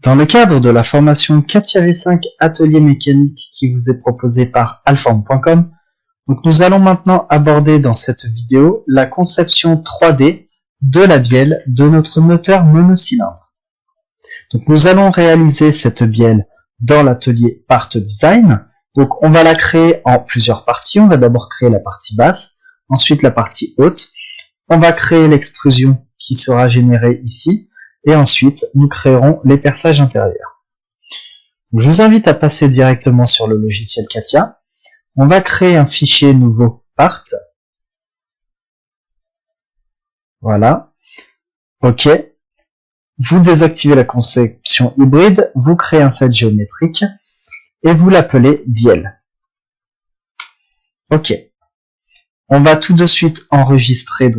Dans le cadre de la formation 4-5 Atelier mécanique qui vous est proposée par alform.com, nous allons maintenant aborder dans cette vidéo la conception 3D de la bielle de notre moteur monocylindre. Donc nous allons réaliser cette bielle dans l'atelier Part Design. Donc on va la créer en plusieurs parties. On va d'abord créer la partie basse, ensuite la partie haute. On va créer l'extrusion qui sera générée ici. Et ensuite, nous créerons les perçages intérieurs. Je vous invite à passer directement sur le logiciel CATIA. On va créer un fichier nouveau part. Voilà. OK. Vous désactivez la conception hybride, vous créez un set géométrique et vous l'appelez bielle. OK. On va tout de suite enregistrer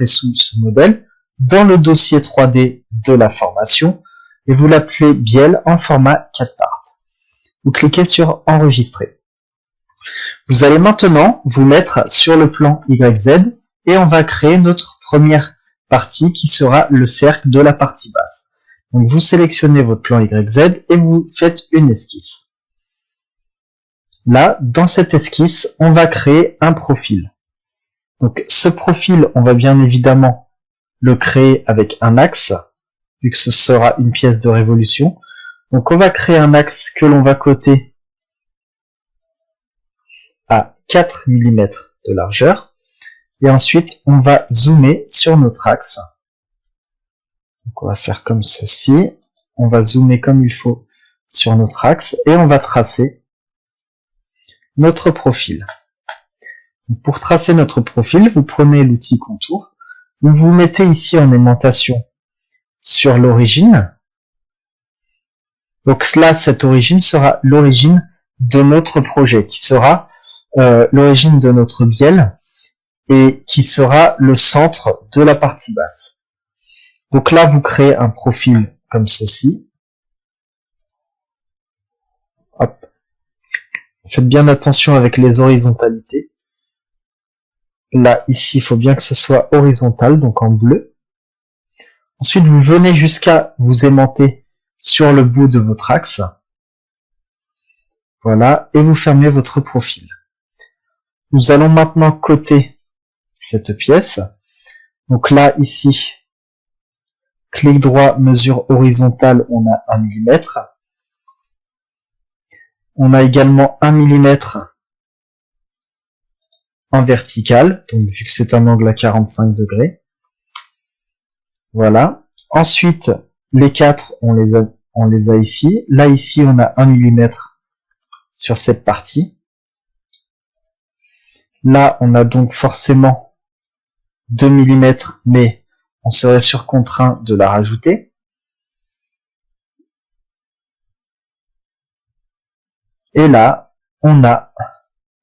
sous ce modèle dans le dossier 3D de la formation et vous l'appelez bielle en format 4 parts. Vous cliquez sur enregistrer. Vous allez maintenant vous mettre sur le plan YZ et on va créer notre première partie qui sera le cercle de la partie basse. Donc vous sélectionnez votre plan YZ et vous faites une esquisse. Là, dans cette esquisse, on va créer un profil. Donc ce profil, on va bien évidemment le créer avec un axe, vu que ce sera une pièce de révolution. Donc on va créer un axe que l'on va coter à 4 mm de largeur. Et ensuite, on va zoomer sur notre axe. Donc on va faire comme ceci. On va zoomer comme il faut sur notre axe et on va tracer notre profil. Donc pour tracer notre profil, vous prenez l'outil contour. Vous vous mettez ici en aimantation sur l'origine. Donc là, cette origine sera l'origine de notre projet, qui sera l'origine de notre bielle et qui sera le centre de la partie basse. Donc là, vous créez un profil comme ceci. Hop. Faites bien attention avec les horizontalités. Là, ici, il faut bien que ce soit horizontal, donc en bleu. Ensuite, vous venez jusqu'à vous aimanter sur le bout de votre axe. Voilà, et vous fermez votre profil. Nous allons maintenant coter cette pièce. Donc là, ici, clic droit, mesure horizontale, on a 1 mm. On a également 1 mm en vertical, donc vu que c'est un angle à 45 degrés. Voilà. Ensuite, les 4, on les a ici. Là, ici, on a 1 mm sur cette partie. Là, on a donc forcément 2 mm, mais on serait surcontrait de la rajouter. Et là, on a,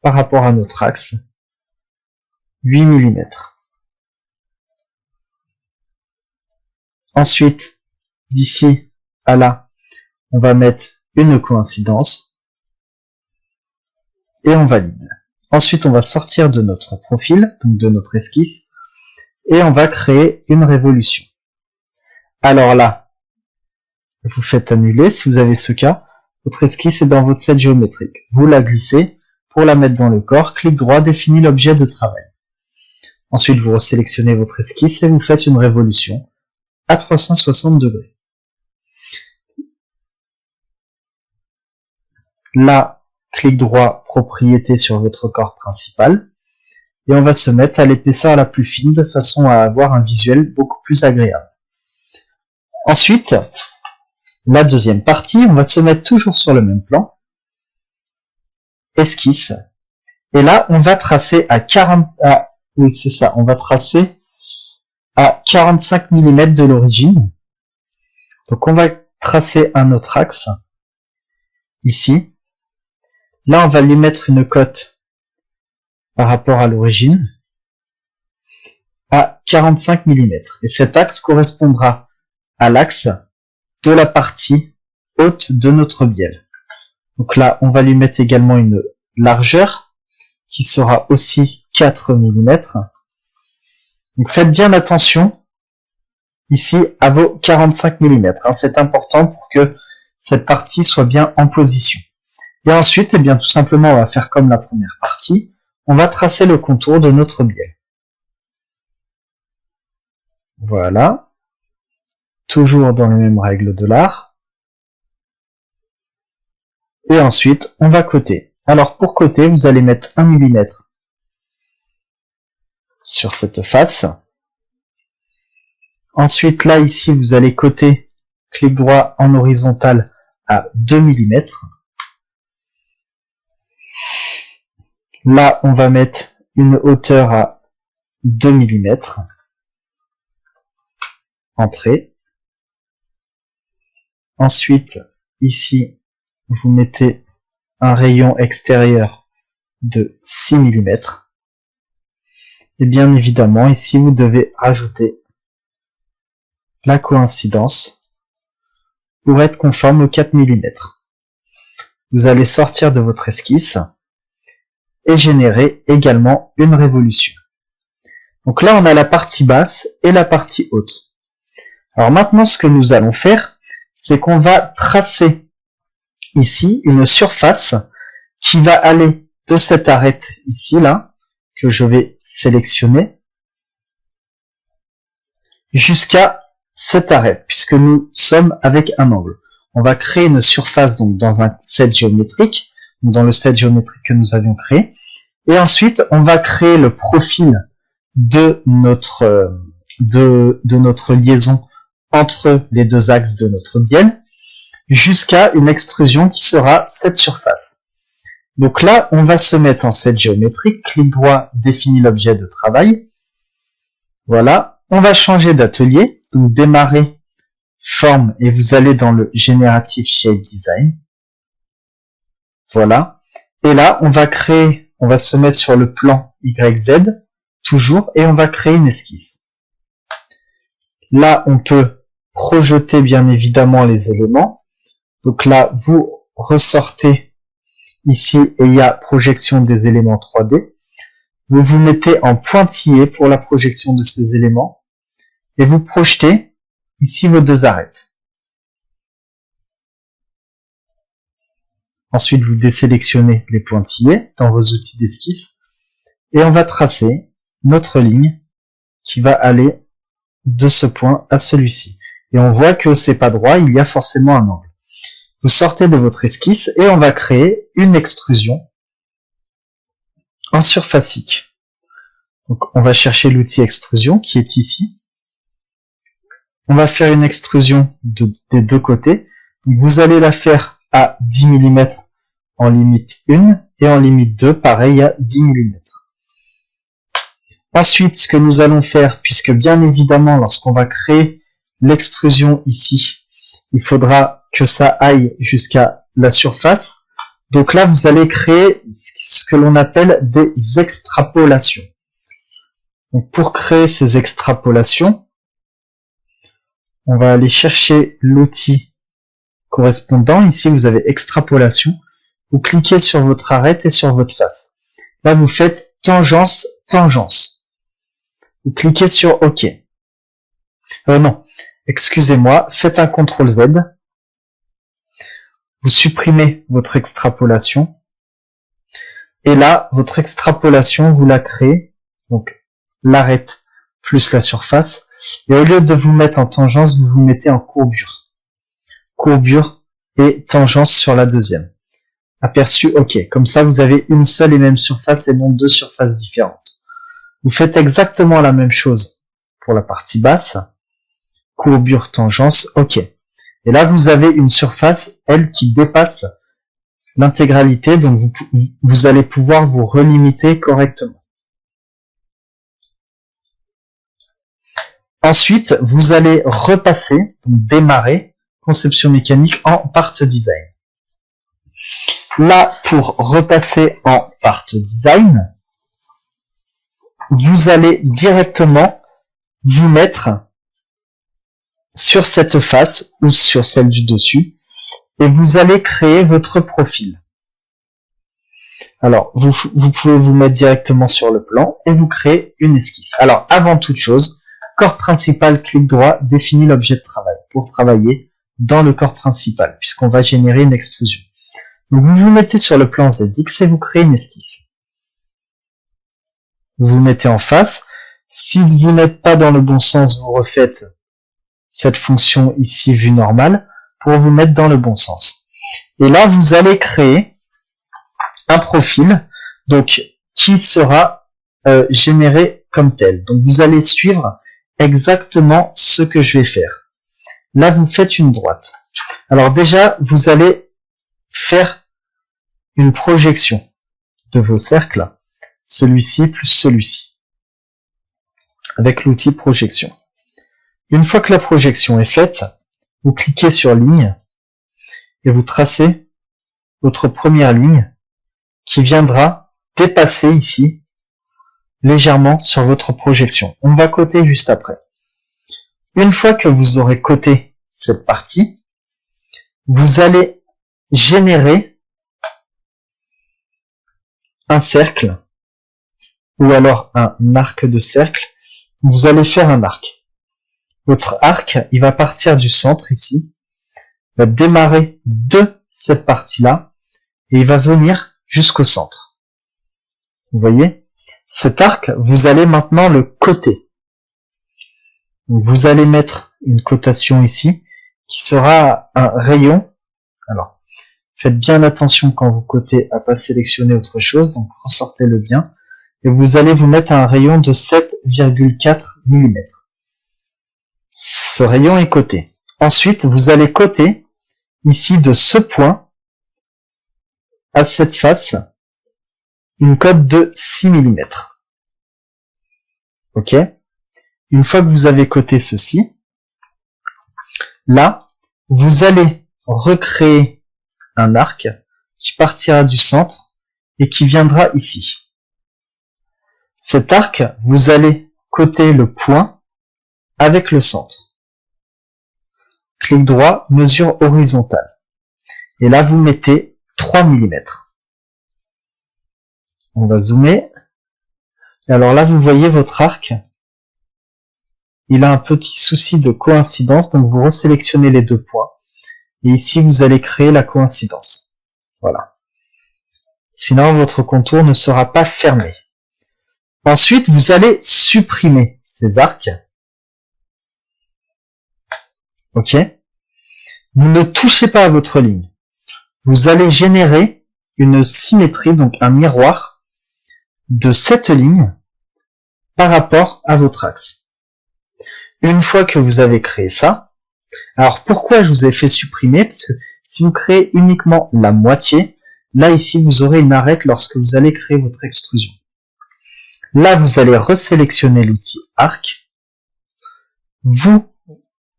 par rapport à notre axe, 8 mm. Ensuite, d'ici à là, on va mettre une coïncidence et on valide. Ensuite, on va sortir de notre profil, donc de notre esquisse, et on va créer une révolution. Alors là, vous faites annuler si vous avez ce cas. Votre esquisse est dans votre set géométrique. Vous la glissez pour la mettre dans le corps. Clic droit, définit l'objet de travail. Ensuite, vous resélectionnez votre esquisse et vous faites une révolution à 360 degrés. Là, clic droit, propriété sur votre corps principal. Et on va se mettre à l'épaisseur la plus fine de façon à avoir un visuel beaucoup plus agréable. Ensuite, la deuxième partie, on va se mettre toujours sur le même plan. Esquisse. Et là, on va tracer on va tracer à 45 mm de l'origine. Donc on va tracer un autre axe, ici. Là, on va lui mettre une cote par rapport à l'origine, à 45 mm. Et cet axe correspondra à l'axe de la partie haute de notre bielle. Donc là, on va lui mettre également une largeur qui sera aussi 4 mm. Donc faites bien attention ici à vos 45 mm. C'est important pour que cette partie soit bien en position. Et ensuite, eh bien, tout simplement, on va faire comme la première partie. On va tracer le contour de notre bielle. Voilà. Toujours dans les mêmes règles de l'art. Et ensuite, on va coter. Alors, pour coter, vous allez mettre 1 mm sur cette face. Ensuite, là, ici, vous allez coter, clic droit en horizontal à 2 mm. Là, on va mettre une hauteur à 2 mm. Entrée. Ensuite, ici, vous mettez un rayon extérieur de 6 mm. Et bien évidemment, ici, vous devez rajouter la coïncidence pour être conforme aux 4 mm. Vous allez sortir de votre esquisse et générer également une révolution. Donc là, on a la partie basse et la partie haute. Alors maintenant, ce que nous allons faire, c'est qu'on va tracer ici une surface qui va aller de cette arête ici, là, que je vais sélectionner, jusqu'à cet arrêt, puisque nous sommes avec un angle. On va créer une surface donc dans un set géométrique, dans le set géométrique que nous avions créé, et ensuite on va créer le profil de notre liaison entre les deux axes de notre bielle, jusqu'à une extrusion qui sera cette surface. Donc là, on va se mettre en set géométrique, clic droit, définit l'objet de travail. Voilà. On va changer d'atelier, donc démarrer, forme, et vous allez dans le Generative Shape Design. Voilà. Et là, on va se mettre sur le plan YZ, toujours, et on va créer une esquisse. Là, on peut projeter bien évidemment les éléments. Donc là, vous ressortez ici, et il y a projection des éléments 3D. Vous vous mettez en pointillé pour la projection de ces éléments. Et vous projetez ici vos deux arêtes. Ensuite, vous désélectionnez les pointillés dans vos outils d'esquisse et on va tracer notre ligne qui va aller de ce point à celui-ci. Et on voit que c'est pas droit, il y a forcément un angle. Vous sortez de votre esquisse et on va créer une extrusion en surfacique. Donc, on va chercher l'outil extrusion qui est ici. On va faire une extrusion des deux côtés. Donc vous allez la faire à 10 mm en limite 1 et en limite 2, pareil à 10 mm. Ensuite, ce que nous allons faire, puisque bien évidemment, lorsqu'on va créer l'extrusion ici, il faudra que ça aille jusqu'à la surface. Donc là, vous allez créer ce que l'on appelle des extrapolations. Donc pour créer ces extrapolations, on va aller chercher l'outil correspondant. Ici, vous avez extrapolation. Vous cliquez sur votre arête et sur votre face. Là, vous faites tangence, tangence. Vous cliquez sur OK. Non, excusez-moi, faites un CTRL Z. Vous supprimez votre extrapolation. Et là, votre extrapolation, vous la créez. Donc, l'arête plus la surface. Et au lieu de vous mettre en tangence, vous vous mettez en courbure. Courbure et tangence sur la deuxième. Aperçu OK. Comme ça, vous avez une seule et même surface et non deux surfaces différentes. Vous faites exactement la même chose pour la partie basse. Courbure, tangence, OK. Et là, vous avez une surface, elle, qui dépasse l'intégralité. Donc, vous allez pouvoir vous relimiter correctement. Ensuite, vous allez repasser, donc démarrer, conception mécanique en part design. Là, pour repasser en part design, vous allez directement vous mettre sur cette face ou sur celle du dessus et vous allez créer votre profil. Alors, vous pouvez vous mettre directement sur le plan et vous créez une esquisse. Alors, avant toute chose, corps principal, clic droit, définit l'objet de travail pour travailler dans le corps principal, puisqu'on va générer une extrusion. Donc vous vous mettez sur le plan ZX et vous créez une esquisse. Vous vous mettez en face. Si vous n'êtes pas dans le bon sens, vous refaites cette fonction ici, vue normale, pour vous mettre dans le bon sens. Et là, vous allez créer un profil, donc qui sera généré comme tel. Donc vous allez suivre exactement ce que je vais faire. Là, vous faites une droite. Alors déjà, vous allez faire une projection de vos cercles, celui-ci plus celui-ci, avec l'outil projection. Une fois que la projection est faite, vous cliquez sur ligne et vous tracez votre première ligne qui viendra dépasser ici légèrement sur votre projection. On va coter juste après. Une fois que vous aurez coté cette partie, vous allez générer un cercle ou alors un arc de cercle. Vous allez faire un arc. Votre arc, il va partir du centre ici, va démarrer de cette partie-là et il va venir jusqu'au centre. Vous voyez? Cet arc, vous allez maintenant le coter. Donc vous allez mettre une cotation ici qui sera un rayon. Alors, faites bien attention quand vous cotez à pas sélectionner autre chose, donc ressortez-le bien. Et vous allez vous mettre un rayon de 7,4 mm. Ce rayon est coté. Ensuite, vous allez coter ici de ce point à cette face une cote de 6 mm. Ok? Une fois que vous avez coté ceci, là, vous allez recréer un arc qui partira du centre et qui viendra ici. Cet arc, vous allez coter le point avec le centre. Clic droit, mesure horizontale. Et là, vous mettez 3 mm. On va zoomer. Et alors là, vous voyez votre arc. Il a un petit souci de coïncidence, donc vous resélectionnez les deux points. Et ici, vous allez créer la coïncidence. Voilà. Sinon, votre contour ne sera pas fermé. Ensuite, vous allez supprimer ces arcs. Ok? Vous ne touchez pas à votre ligne. Vous allez générer une symétrie, donc un miroir de cette ligne par rapport à votre axe. Une fois que vous avez créé ça, alors pourquoi je vous ai fait supprimer? Parce que si vous créez uniquement la moitié, là ici vous aurez une arête lorsque vous allez créer votre extrusion. Là vous allez resélectionner l'outil arc, vous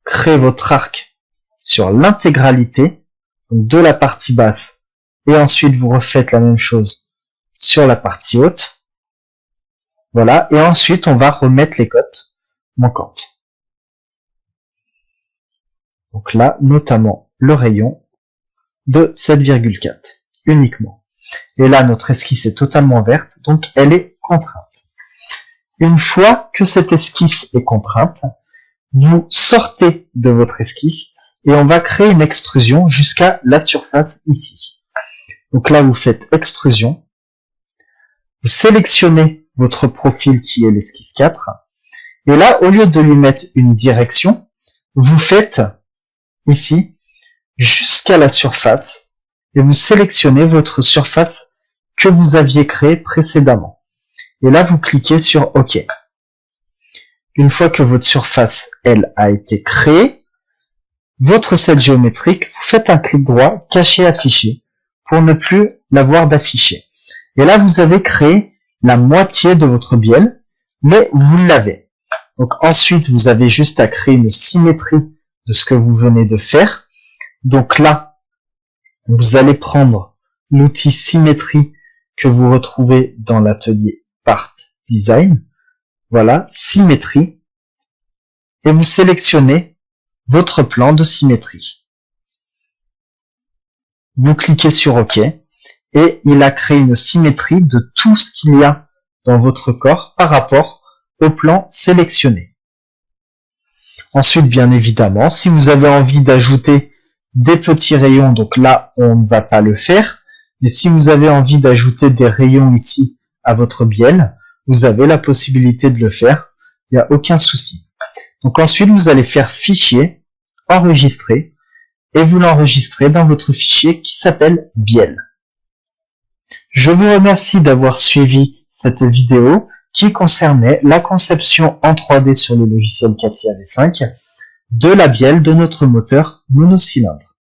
créez votre arc sur l'intégralité de la partie basse et ensuite vous refaites la même chose sur la partie haute. Voilà, et ensuite on va remettre les cotes manquantes. Donc là, notamment le rayon de 7,4 uniquement. Et là, notre esquisse est totalement verte, donc elle est contrainte. Une fois que cette esquisse est contrainte, vous sortez de votre esquisse et on va créer une extrusion jusqu'à la surface ici. Donc là, vous faites extrusion, vous sélectionnez votre profil qui est l'esquisse 4, et là, au lieu de lui mettre une direction, vous faites ici jusqu'à la surface et vous sélectionnez votre surface que vous aviez créée précédemment. Et là, vous cliquez sur OK. Une fois que votre surface, elle, a été créée, votre set géométrique, vous faites un clic droit, cacher, afficher, pour ne plus l'avoir d'afficher. Et là, vous avez créé la moitié de votre bielle, mais vous l'avez. Donc ensuite, vous avez juste à créer une symétrie de ce que vous venez de faire. Donc là, vous allez prendre l'outil symétrie que vous retrouvez dans l'atelier Part Design. Voilà, symétrie. Et vous sélectionnez votre plan de symétrie. Vous cliquez sur OK et il a créé une symétrie de tout ce qu'il y a dans votre corps par rapport au plan sélectionné. Ensuite, bien évidemment, si vous avez envie d'ajouter des petits rayons, donc là, on ne va pas le faire. Mais si vous avez envie d'ajouter des rayons ici à votre bielle, vous avez la possibilité de le faire. Il n'y a aucun souci. Donc ensuite, vous allez faire Fichier, Enregistrer, et vous l'enregistrez dans votre fichier qui s'appelle bielle. Je vous remercie d'avoir suivi cette vidéo qui concernait la conception en 3D sur le logiciel CATIA V5 de la bielle de notre moteur monocylindre.